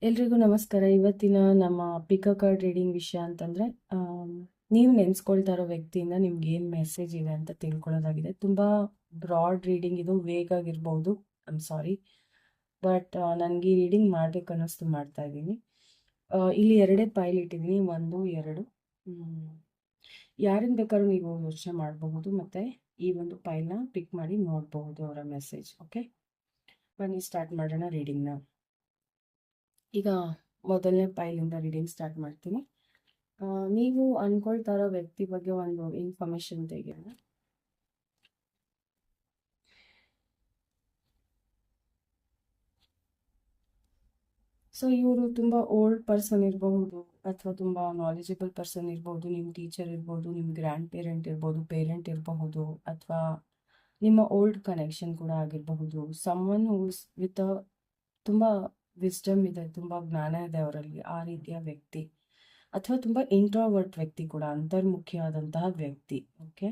ಎಲ್ರಿಗೂ ನಮಸ್ಕಾರ. ಇವತ್ತಿನ ನಮ್ಮ ಪಿಕ್ ಅ ಕಾರ್ಡ್ ರೀಡಿಂಗ್ ವಿಷಯ ಅಂತಂದರೆ, ನೀವು ನೆನೆಸ್ಕೊಳ್ತಾ ಇರೋ ವ್ಯಕ್ತಿಯಿಂದ ನಿಮ್ಗೆ ಏನು ಮೆಸೇಜ್ ಇದೆ ಅಂತ ತಿಳ್ಕೊಳ್ಳೋದಾಗಿದೆ. ತುಂಬ ಬ್ರಾಡ್ ರೀಡಿಂಗ್ ಇದು, ವೇಗಾಗಿರ್ಬೋದು. ಐಮ್ ಸಾರಿ, ಬಟ್ ನನಗೆ ಈ ರೀಡಿಂಗ್ ಮಾಡಬೇಕು ಅನ್ನಿಸ್ತು ಮಾಡ್ತಾ ಇದ್ದೀನಿ. ಇಲ್ಲಿ ಎರಡೇ ಪೈಲ್ ಇಟ್ಟಿದ್ದೀನಿ, 1 2. ಯಾರಿಂದ ಬೇಕಾದ್ರೂ ನೀವು ಯೋಚನೆ ಮಾಡಬಹುದು, ಮತ್ತು ಈ ಒಂದು ಪೈಲ್ನ ಪಿಕ್ ಮಾಡಿ ನೋಡಬಹುದು ಅವರ ಮೆಸೇಜ್. ಓಕೆ, ಬನ್ನಿ ಸ್ಟಾರ್ಟ್ ಮಾಡೋಣ ರೀಡಿಂಗ್ನ. ಈಗ ಮೊದಲನೇ ಪೈಲಿಂದ ರೀಡಿಂಗ್ ಸ್ಟಾರ್ಟ್ ಮಾಡ್ತೀನಿ. ನೀವು ಅನ್ಕೊಳ್ತಾ ಇರೋ ವ್ಯಕ್ತಿ ಬಗ್ಗೆ ಒಂದು ಇನ್ಫಾರ್ಮೇಶನ್ ತೆಗೆಯೋಣ. ಸೊ ಇವರು ತುಂಬ ಓಲ್ಡ್ ಪರ್ಸನ್ ಇರಬಹುದು, ಅಥವಾ ತುಂಬ ನಾಲೆಜಬಲ್ ಪರ್ಸನ್ ಇರ್ಬೋದು. ನಿಮ್ಮ ಟೀಚರ್ ಇರ್ಬೋದು, ನಿಮ್ಮ ಗ್ರ್ಯಾಂಡ್ ಪೇರೆಂಟ್ ಇರ್ಬೋದು, ಪೇರೆಂಟ್ ಇರಬಹುದು, ಅಥವಾ ನಿಮ್ಮ ಓಲ್ಡ್ ಕನೆಕ್ಷನ್ ಕೂಡ ಆಗಿರಬಹುದು. ಸಮ್ವನ್ ಹೂಸ್ ವಿತ್ ತುಂಬ ವಿಸ್ಡಮ್ ಇದೆ, ತುಂಬ ಜ್ಞಾನ ಇದೆ ಅವರಲ್ಲಿ, ಆ ರೀತಿಯ ವ್ಯಕ್ತಿ. ಅಥವಾ ತುಂಬ ಇಂಟ್ರೋವರ್ಟ್ ವ್ಯಕ್ತಿ ಕೂಡ, ಅಂತರ್ಮುಖಿಯಾದಂತಹ ವ್ಯಕ್ತಿ. ಓಕೆ,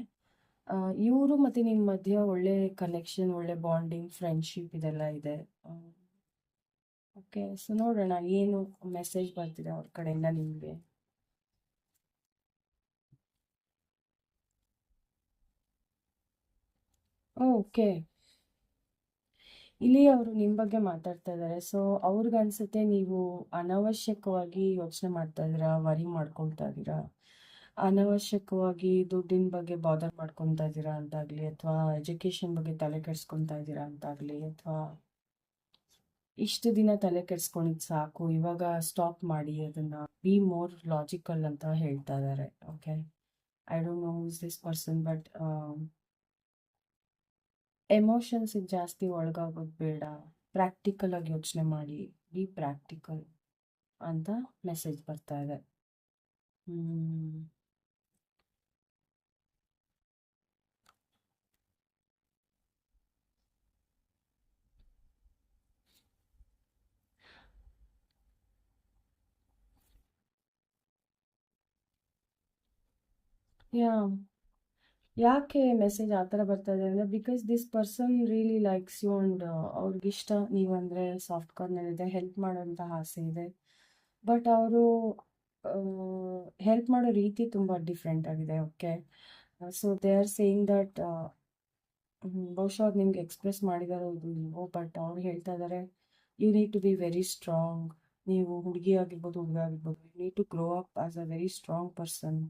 ಇವರು ಮತ್ತು ನಿಮ್ಮ ಮಧ್ಯೆ ಒಳ್ಳೆ ಕನೆಕ್ಷನ್, ಒಳ್ಳೆ ಬಾಂಡಿಂಗ್, ಫ್ರೆಂಡ್ಶಿಪ್ ಇದೆಲ್ಲ ಇದೆ. ಓಕೆ, ಸೊ ನೋಡೋಣ ಏನು ಮೆಸೇಜ್ ಬರ್ತಿದೆ ಅವ್ರ ಕಡೆಯಿಂದ ನಿಮಗೆ. ಓಕೆ, ಇಲ್ಲಿ ಅವರು ನಿಮ್ಮ ಬಗ್ಗೆ ಮಾತಾಡ್ತಾ ಇದ್ದಾರೆ. ಸೊ ಅವ್ರಿಗನ್ಸುತ್ತೆ ನೀವು ಅನವಶ್ಯಕವಾಗಿ ಯೋಚನೆ ಮಾಡ್ತಾ ಇದ್ದೀರಾ, ವರಿ ಮಾಡ್ಕೊಳ್ತಾ ಇದ್ದೀರಾ, ಅನವಶ್ಯಕವಾಗಿ ದುಡ್ಡಿನ ಬಗ್ಗೆ ಬಾದರ್ ಮಾಡ್ಕೊತಾ ಇದ್ದೀರಾ ಅಂತಾಗಲಿ, ಅಥವಾ ಎಜುಕೇಷನ್ ಬಗ್ಗೆ ತಲೆ ಕೆಡ್ಸ್ಕೊತಾ ಇದ್ದೀರಾ ಅಂತಾಗಲಿ, ಅಥವಾ ಇಷ್ಟು ದಿನ ತಲೆ ಕೆಡ್ಸ್ಕೊಂಡಿದ್ದು ಸಾಕು, ಇವಾಗ ಸ್ಟಾಪ್ ಮಾಡಿ ಅದನ್ನು, ಬಿ ಮೋರ್ ಲಾಜಿಕಲ್ ಅಂತ ಹೇಳ್ತಾ ಇದ್ದಾರೆ. Okay, I don't know is this person, but ಎಮೋಷನ್ಸಿಗೆ ಜಾಸ್ತಿ ಒಳಗಾಗೋದು ಬೇಡ, ಪ್ರಾಕ್ಟಿಕಲ್ ಆಗಿ ಯೋಚನೆ ಮಾಡಿ, ಬಿ ಪ್ರಾಕ್ಟಿಕಲ್ ಅಂತ ಮೆಸೇಜ್ ಬರ್ತಾ ಇದೆ. ಯಾ ಯಾಕೆ ಮೆಸೇಜ್ ಆ ಥರ ಬರ್ತಾ ಇದೆ ಅಂದರೆ, because this person really likes you, and ಅವ್ರಿಗಿಷ್ಟ ನೀವಂದರೆ ಸಾಫ್ಟ್ ಕಾರ್ನಲ್ಲಿದೆ, ಹೆಲ್ಪ್ ಮಾಡೋಂತಹ ಆಸೆ ಇದೆ. ಬಟ್ ಅವರು ಹೆಲ್ಪ್ ಮಾಡೋ ರೀತಿ ತುಂಬ ಡಿಫ್ರೆಂಟ್ ಆಗಿದೆ. Okay, so they are saying that, ಬಹುಶಃ ಅವ್ರು ನಿಮ್ಗೆ ಎಕ್ಸ್ಪ್ರೆಸ್ ಮಾಡಿದಾರೋದು ನೀವು, ಬಟ್ ಅವ್ರು ಹೇಳ್ತಾ ಇದ್ದಾರೆ you need to be very strong. ನೀವು ಹುಡುಗಿ ಆಗಿರ್ಬೋದು, ಹುಡುಗ ಆಗಿರ್ಬೋದು, you need to grow up as a very strong person,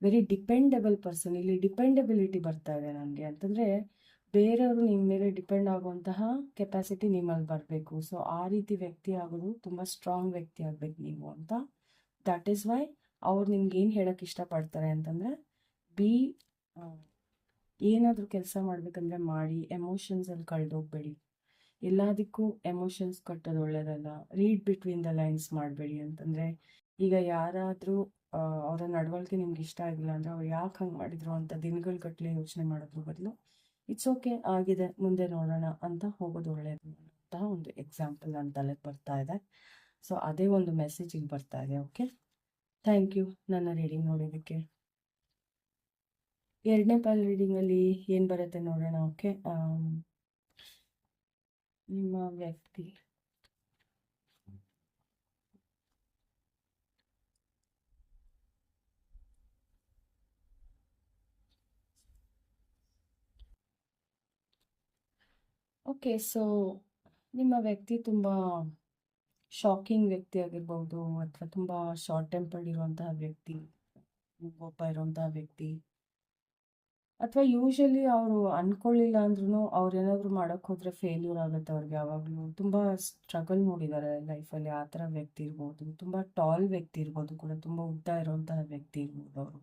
very dependable person. ಇಲ್ಲಿ ಡಿಪೆಂಡಬಿಲಿಟಿ ಬರ್ತಾ ಇದೆ ನನಗೆ, ಅಂತಂದರೆ ಬೇರೆಯವರು ನಿಮ್ಮ ಮೇಲೆ ಡಿಪೆಂಡ್ ಆಗುವಂತಹ ಕೆಪಾಸಿಟಿ ನಿಮ್ಮಲ್ಲಿ ಬರಬೇಕು. ಸೊ ಆ ರೀತಿ ವ್ಯಕ್ತಿ ಆಗೋದು, ತುಂಬ ಸ್ಟ್ರಾಂಗ್ ವ್ಯಕ್ತಿ ಆಗಬೇಕು ನೀವು ಅಂತ. ದಟ್ ಈಸ್ ವೈ ಅವ್ರು ನಿಮ್ಗೆ ಏನು ಹೇಳೋಕ್ಕೆ ಇಷ್ಟಪಡ್ತಾರೆ ಅಂತಂದರೆ, ಬಿ ಏನಾದರೂ ಕೆಲಸ ಮಾಡಬೇಕಂದ್ರೆ ಮಾಡಿ, ಎಮೋಷನ್ಸಲ್ಲಿ ಕಳೆದೋಗ್ಬೇಡಿ. ಎಲ್ಲದಕ್ಕೂ ಎಮೋಷನ್ಸ್ ಕಟ್ಟೋದು ಒಳ್ಳೆಯದಲ್ಲ. ರೀಡ್ ಬಿಟ್ವೀನ್ ದ ಲೈನ್ಸ್ ಮಾಡಬೇಡಿ. ಅಂತಂದರೆ ಈಗ ಯಾರಾದರೂ ಅವರ ನಡವಳಿಕೆ ನಿಮ್ಗೆ ಇಷ್ಟ ಆಗಿಲ್ಲ ಅಂದರೆ, ಅವ್ರು ಯಾಕೆ ಹಂಗೆ ಮಾಡಿದ್ರು ಅಂತ ದಿನಗಳ ಗಟ್ಟಲೆ ಯೋಚನೆ ಮಾಡೋದ್ರ ಬದಲು, ಇಟ್ಸ್ ಓಕೆ, ಆಗಿದೆ, ಮುಂದೆ ನೋಡೋಣ ಅಂತ ಹೋಗೋದು ಒಳ್ಳೆಯದು ಅಂತ ಒಂದು ಎಕ್ಸಾಂಪಲ್ ನನ್ನ ತಲೆಗೆ ಬರ್ತಾ ಇದೆ. ಸೊ ಅದೇ ಒಂದು ಮೆಸೇಜ್ ಇಲ್ಲಿ ಬರ್ತಾ ಇದೆ. ಓಕೆ, ಥ್ಯಾಂಕ್ ಯು ನನ್ನ ರೀಡಿಂಗ್ ನೋಡೋದಕ್ಕೆ. ಎರಡನೇ ಪಾಲ್ ರೀಡಿಂಗಲ್ಲಿ ಏನು ಬರುತ್ತೆ ನೋಡೋಣ. ಓಕೆ, ನಿಮ್ಮ ವ್ಯಕ್ತಿ ಓಕೆ, ಸೊ ನಿಮ್ಮ ವ್ಯಕ್ತಿ ತುಂಬ ಶಾಕಿಂಗ್ ವ್ಯಕ್ತಿ ಆಗಿರ್ಬೋದು, ಅಥವಾ ತುಂಬ ಶಾರ್ಟ್ ಟೆಂಪರ್ಡ್ ಇರುವಂತಹ ವ್ಯಕ್ತಿ, ಕೋಪ ಇರುವಂತಹ ವ್ಯಕ್ತಿ, ಅಥವಾ ಯೂಶಲಿ ಅವರು ಅಂದ್ಕೊಳ್ಳಿಲ್ಲ ಅಂದ್ರೂ ಅವ್ರು ಏನಾದರೂ ಮಾಡೋಕ್ಕೆ ಹೋದರೆ ಫೇಲ್ಯೂರ್ ಆಗುತ್ತೆ ಅವ್ರಿಗೆ. ಯಾವಾಗಲೂ ತುಂಬ ಸ್ಟ್ರಗಲ್ ನೋಡಿದ್ದಾರೆ ಲೈಫಲ್ಲಿ, ಆ ಥರ ವ್ಯಕ್ತಿ ಇರ್ಬೋದು. ತುಂಬ ಟಾಲ್ ವ್ಯಕ್ತಿ ಇರ್ಬೋದು ಕೂಡ, ತುಂಬ ಉದ್ದ ಇರುವಂತಹ ವ್ಯಕ್ತಿ ಇರ್ಬೋದು ಅವರು.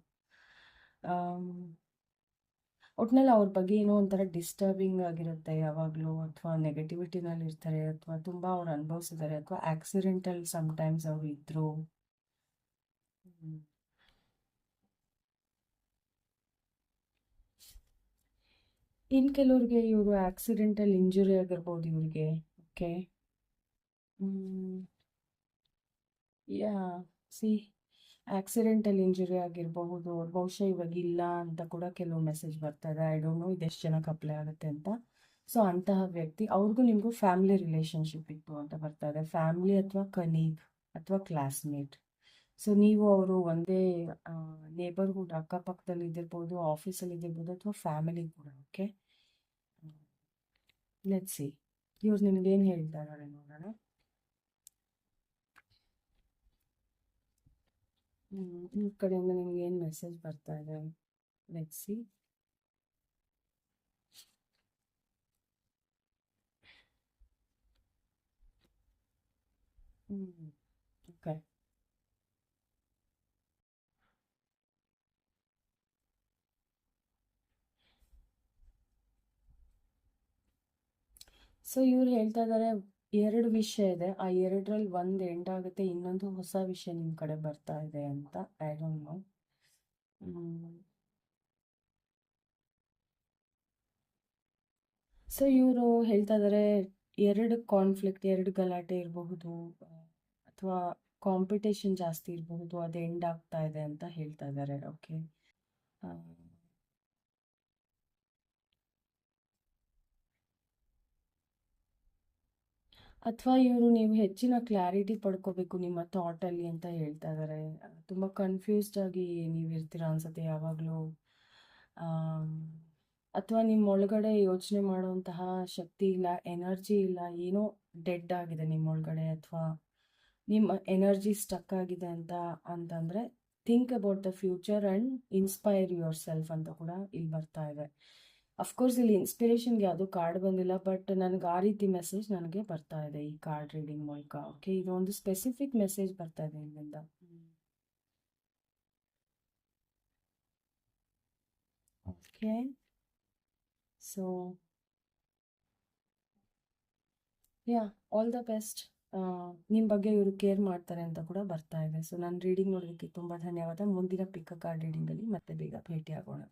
ಒಟ್ನಲ್ಲಿ ಅವ್ರ ಬಗ್ಗೆ ಏನೋ ಒಂಥರ ಡಿಸ್ಟರ್ಬಿಂಗ್ ಆಗಿರುತ್ತೆ ಯಾವಾಗಲೂ, ಅಥವಾ ನೆಗೆಟಿವಿಟಿನಲ್ಲಿ ಇರ್ತಾರೆ, ಅಥವಾ ತುಂಬ ಅವ್ರು ಅನುಭವಿಸಿದ್ದಾರೆ, ಅಥವಾ ಆಕ್ಸಿಡೆಂಟಲ್ ಸಮ್ಟೈಮ್ಸ್ ಅವರು ಇದ್ದರು. ಇನ್ನು ಕೆಲವ್ರಿಗೆ ಇವರು ಆಕ್ಸಿಡೆಂಟಲ್ ಇಂಜುರಿ ಆಗಿರ್ಬೋದು ಇವ್ರಿಗೆ. ಓಕೆ, ಯಾ ಸಿ ಆಕ್ಸಿಡೆಂಟಲ್ ಇಂಜುರಿ ಆಗಿರಬಹುದು, ಬಹುಶಃ ಇವಾಗ ಇಲ್ಲ ಅಂತ ಕೂಡ ಕೆಲವು ಮೆಸೇಜ್ ಬರ್ತಾ ಇದೆ. ಐ ಡೋಂಟ್ ನೋ ಇದೆಷ್ಟು ಜನಕ್ಕೆ ಅಪ್ಲೈ ಆಗುತ್ತೆ ಅಂತ. ಸೊ ಅಂತಹ ವ್ಯಕ್ತಿ ಅವ್ರಿಗೂ ನಿಮಗೂ ಫ್ಯಾಮಿಲಿ ರಿಲೇಶನ್ಶಿಪ್ ಇತ್ತು ಅಂತ ಬರ್ತಾ ಇದೆ. ಫ್ಯಾಮಿಲಿ ಅಥವಾ ಕಲೀಗ್ ಅಥವಾ ಕ್ಲಾಸ್ಮೇಟ್. ಸೊ ನೀವು ಅವರು ಒಂದೇ ನೇಬರ್ಹುಡ್ ಅಕ್ಕಪಕ್ಕದಲ್ಲಿ ಇದ್ದಿರ್ಬೋದು, ಆಫೀಸಲ್ಲಿ ಇದ್ದಿರ್ಬೋದು, ಅಥವಾ ಫ್ಯಾಮಿಲಿ ಕೂಡ. ಓಕೆ, ಲೆಟ್ಸ್ ಸಿ ಇವ್ರು ನಿಮ್ಗೇನು ಹೇಳ್ತಾರೆ ನೋಡೋಣ. ಇವ್ರ ಕಡೆಯಿಂದ ನಿಮ್ಗೆ ಏನು ಮೆಸೇಜ್ ಬರ್ತಾ ಇದೆ, ಲೆಟ್ಸ್ ಸಿ. ಓಕೆ, ಸೊ ಇವ್ರು ಹೇಳ್ತಾ ಇದ್ದಾರೆ 2 ವಿಷಯ ಇದೆ, ಆ 2ರಲ್ಲಿ ಒಂದು ಎಂಡ್ ಆಗುತ್ತೆ, ಇನ್ನೊಂದು ಹೊಸ ವಿಷಯ ನಿಮ್ಮ ಕಡೆ ಬರ್ತಾ ಇದೆ ಅಂತ. I don't no. ಸೊ ಇವರು ಹೇಳ್ತಾ ಇದ್ದಾರೆ 2 ಕಾನ್ಫ್ಲಿಕ್ಟ್, 2 ಗಲಾಟೆ ಇರಬಹುದು, ಅಥವಾ ಕಾಂಪಿಟೇಷನ್ ಜಾಸ್ತಿ ಇರಬಹುದು, ಅದು ಎಂಡ್ ಆಗ್ತಾ ಇದೆ ಅಂತ ಹೇಳ್ತಾ ಇದ್ದಾರೆ. ಓಕೆ, ಅಥವಾ ಇವರು ನೀವು ಹೆಚ್ಚಿನ ಕ್ಲಾರಿಟಿ ಪಡ್ಕೋಬೇಕು ನಿಮ್ಮ ಥಾಟಲ್ಲಿ ಅಂತ ಹೇಳ್ತಾ ಇದ್ದಾರೆ. ತುಂಬ ಕನ್ಫ್ಯೂಸ್ಡ್ ಆಗಿ ನೀವು ಇರ್ತೀರಾ ಅನ್ಸುತ್ತೆ ಯಾವಾಗಲೂ. ಅಥವಾ ನಿಮ್ಮ ಒಳಗಡೆ ಯೋಚನೆ ಮಾಡುವಂತಹ ಶಕ್ತಿ ಇಲ್ಲ, ಎನರ್ಜಿ ಇಲ್ಲ, ಏನೋ ಡೆಡ್ ಆಗಿದೆ ನಿಮ್ಮೊಳಗಡೆ, ಅಥವಾ ನಿಮ್ಮ ಎನರ್ಜಿ ಸ್ಟಕ್ ಆಗಿದೆ ಅಂತಂದರೆ think about the future and inspire your self ಅಂತ ಕೂಡ ಇಲ್ಲಿ ಬರ್ತಾ ಇದೆ. ಅಫ್ಕೋರ್ಸ್ ಇಲ್ಲಿ ಇನ್ಸ್ಪಿರೇಷನ್ಗೆ ಯಾವುದೂ ಕಾರ್ಡ್ ಬಂದಿಲ್ಲ, ಬಟ್ ನನಗೆ ಆ ರೀತಿ ಮೆಸೇಜ್ ನನಗೆ ಬರ್ತಾ ಇದೆ ಈ ಕಾರ್ಡ್ ರೀಡಿಂಗ್ ಮೂಲಕ. ಓಕೆ, ಇದು ಒಂದು ಸ್ಪೆಸಿಫಿಕ್ ಮೆಸೇಜ್ ಬರ್ತಾ ಇದೆ ಇಲ್ಲಿಂದ. Okay, so yeah, all the best. ನಿಮ್ಮ ಬಗ್ಗೆ ಇವರು ಕೇರ್ ಮಾಡ್ತಾರೆ ಅಂತ ಕೂಡ ಬರ್ತಾ ಇದೆ. ಸೊ ನನ್ನ ರೀಡಿಂಗ್ ನೋಡೋದಕ್ಕೆ ತುಂಬ ಧನ್ಯವಾದ. ಮುಂದಿನ ಪಿಕ್ ಕಾರ್ಡ್ ರೀಡಿಂಗಲ್ಲಿ ಮತ್ತೆ ಬೇಗ ಭೇಟಿ ಆಗೋಣ.